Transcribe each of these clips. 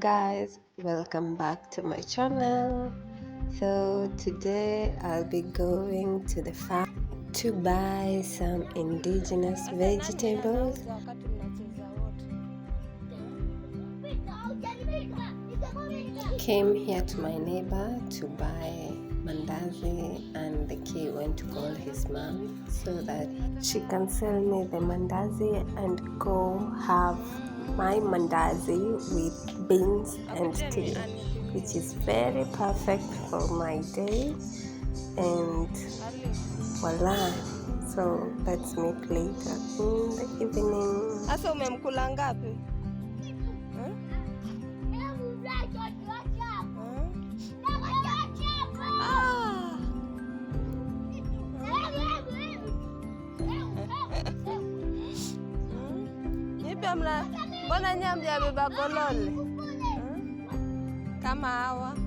guys, welcome back to my channel. So today I'll be going to the farm to buy some indigenous vegetables. Came here to my neighbor to buy mandazi, and the kid went to call his mom so that she can sell me the mandazi and go have my mandazi with beans and tea, which is very perfect for my day. And voila, so let's meet later in the evening. Sasa umemkula ngapi? Mbona nyinyi hamjabeba golole kama hawa?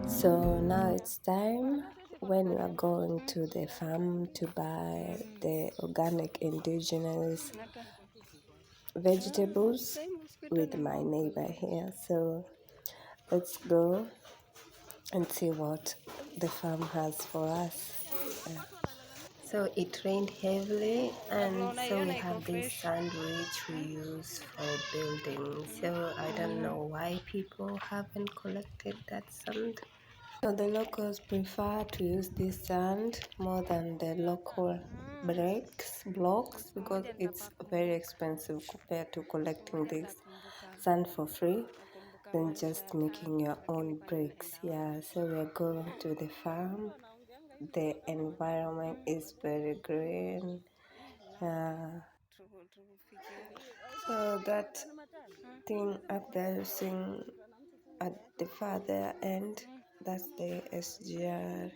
So now it's time when we are going to the farm to buy the organic indigenous vegetables with my neighbor here. So let's go and see what the farm has for us. So it rained heavily, and so we have this sand which we use for building. So I don't know why people haven't collected that sand. So the locals prefer to use this sand more than the local blocks because it's very expensive compared to collecting this sand for free than just making your own bricks. Yeah, so we're going to the farm. The environment is very green. So that thing up there you seeing at the farther end, that's the SGR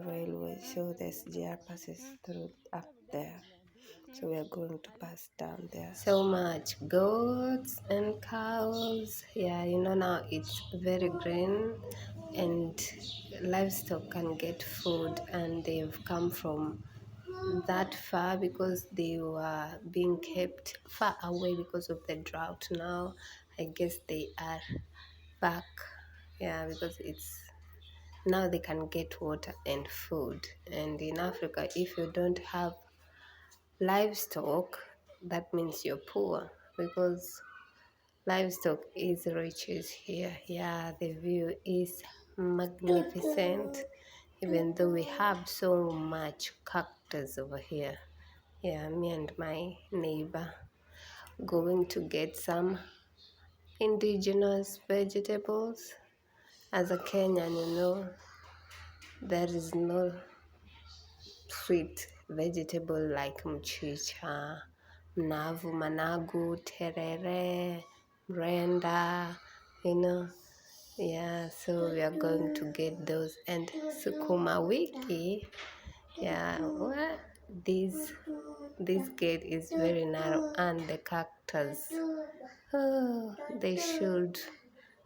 railway. So the SGR passes through up there. So we are going to pass down there. So much goats and cows. Yeah, now it's very green and livestock can get food, and they've come from that far because they were being kept far away because of the drought. Now I guess they are back, yeah, because it's now they can get water and food. And in Africa, if you don't have livestock, that means you're poor, because livestock is riches here. Yeah, the view is magnificent, even though we have so much cactus over here. Yeah, me and my neighbor going to get some indigenous vegetables. As a Kenyan, there is no sweet vegetable like mchicha, mnavu, managu, terere, mrenda, Yeah, so we are going to get those. And sukuma wiki, yeah, well, this gate is very narrow, and the cactus, they should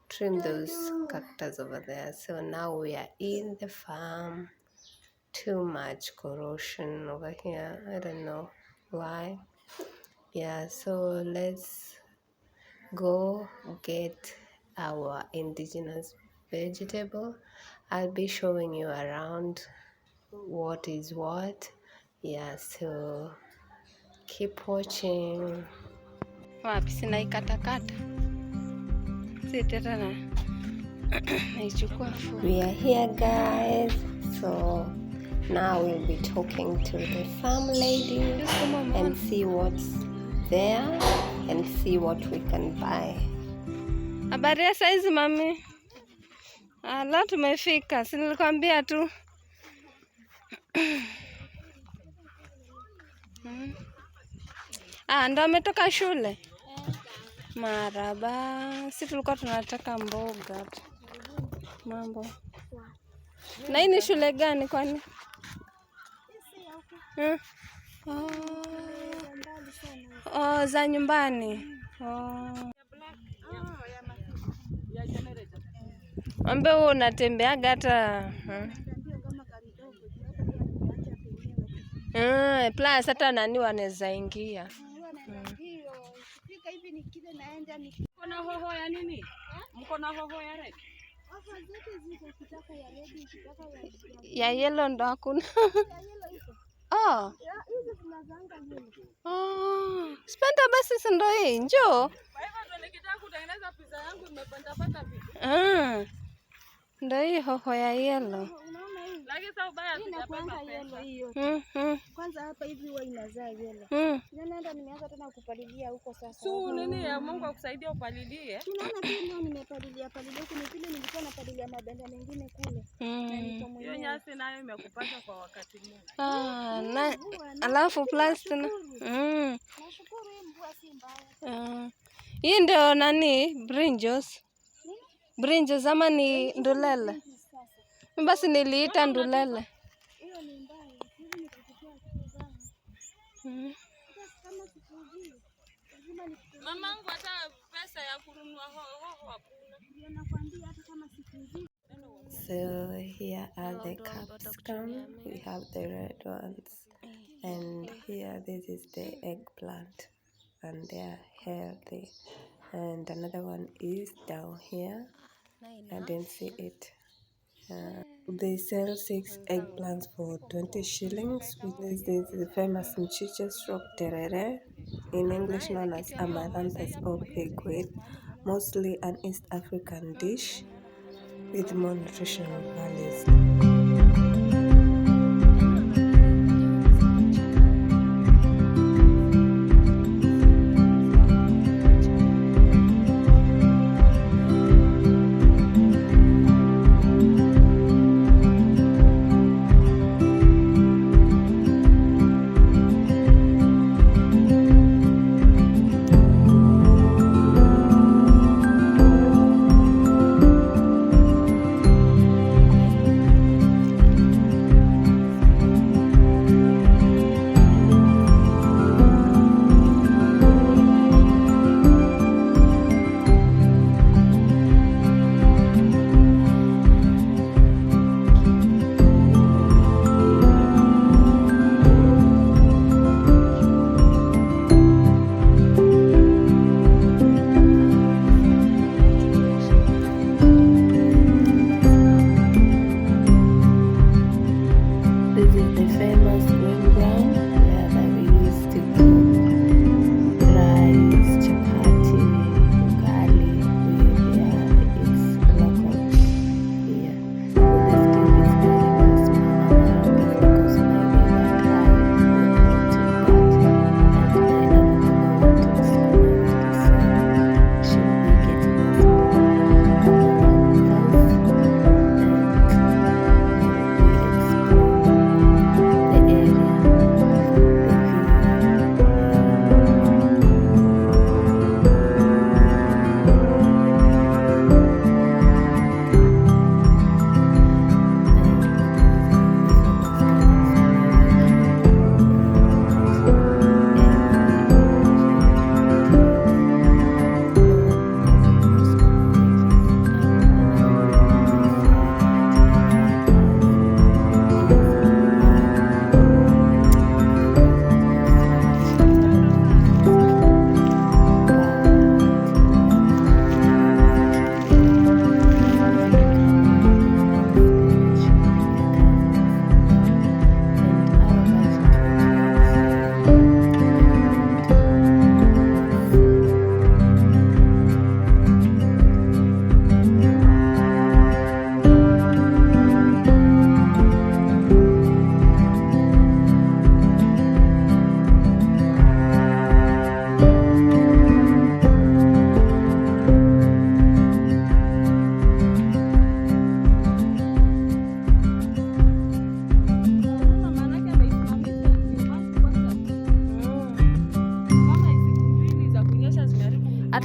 trim those cactus over there. So now we are in the farm. Too much corrosion over here, I don't know why. Yeah, so let's go get our indigenous vegetable. I'll be showing you around what is what. Yeah, so keep watching. Wapi sina ikatakata. Siteta na naichukua fu. We are here, guys. So now we'll be talking to the farm lady and see what's there and see what we can buy. Habari ya saizi mami? Leo tumefika, si nilikwambia tu. Ndo ametoka shule. Maraba, si tulikuwa tunataka mboga. Mambo. Na hii ni shule gani kwani? Za nyumbani. Ambe wewe unatembeaga hata plus hata nani wanaweza ingia. Mko na hoho ya nini? Mko na hoho ya red? Ya yellow ndo hakuna. Spenda basi si ndo hii, njoo. Kwa hivyo ndo nikitaka kutengeneza pizza yangu nimepata vitu. Ndo hii hoho ya yellow. Lakini sasa ubaya sijapata yellow hiyo. Kwanza hapa hivi huwa inazaa yellow. Nenda nimeanza tena kupalilia huko sasa. Su nini ya Mungu akusaidie upalilie? Tunaona tu leo nimepalilia huko, ni vile nilikuwa napalilia mabanda mengine kule. Hiyo nyasi nayo imekupata kwa wakati mmoja. Na alafu plus tena. Nashukuru hii mvua si mbaya. Hii ndio nani brinjos? Brinjos ama ni ndulele? Basi niliita ndulele. Hiyo ni mbaya. Hivi nitakutia kitu zangu. Kama sikujui. Mamangu hata pesa ya kununua hoho hakuna. Nakwambia hata kama sikujui. So here are the capsicum. We have the red ones, and here this is the eggplant, and they are healthy. And another one is down here. I didn't see it. They sell 6 eggplants for 20 shillings. This is the famous mchicha stroke terere, in English known as amaranthus or pigweed, mostly an East African dish with more nutritional values.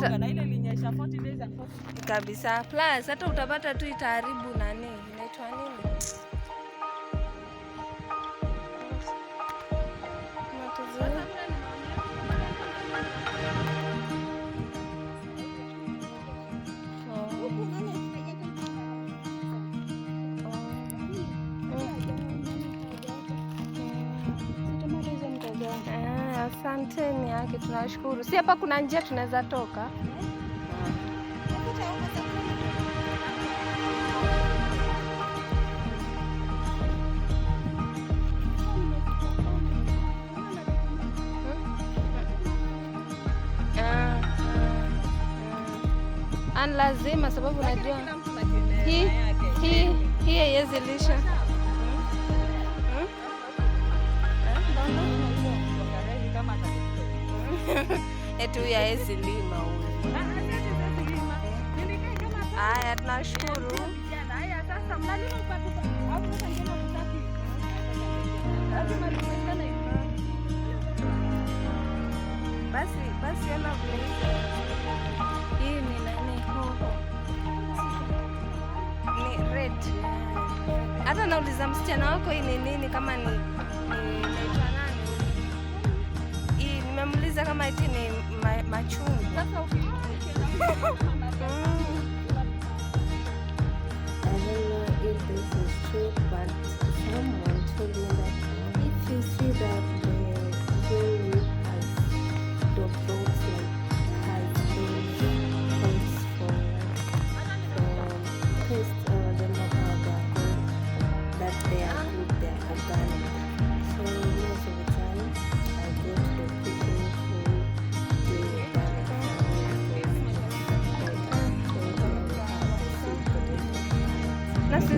hata na ile ilinyesha 40 days and 40 kabisa. Plus hata utapata tu itaharibu nani, inaitwa nini? Asanteni yake, tunashukuru. Si hapa kuna njia tunaweza toka? An lazima, sababu unajua hii haiwezi lisha. Etu ya hezi lima huyu. Haya, tunashukuru. Basi yana vile. Hii ni nani hoho? Ni red. Hata nauliza msichana wako hii ni nini, kama ni inaitwa nani? Hii nimemuuliza kama eti ni machungwa. Sasa I don't know if this is true, but someone told me that if you see that the jewelry has the boats has been holes for paste or the that they are good, they are organic. So most of the time I go to the people who do organic nasi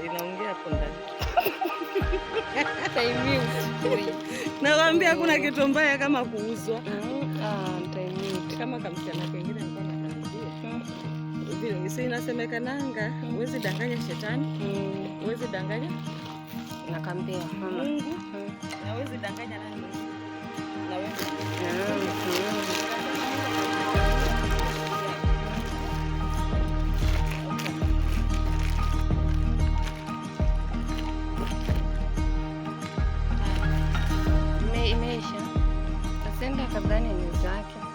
inaongea hapo ndani. Nakwambia kuna kitu mbaya kama kuuzwa. Kama kamsichana kengine alikuwa ananiambia. Vile si inasemekananga, huwezi danganya shetani, huwezi danganya nakambia Mungu, na huwezi danganya nani na wewe. Imeisha. Asende kadhani ni zake.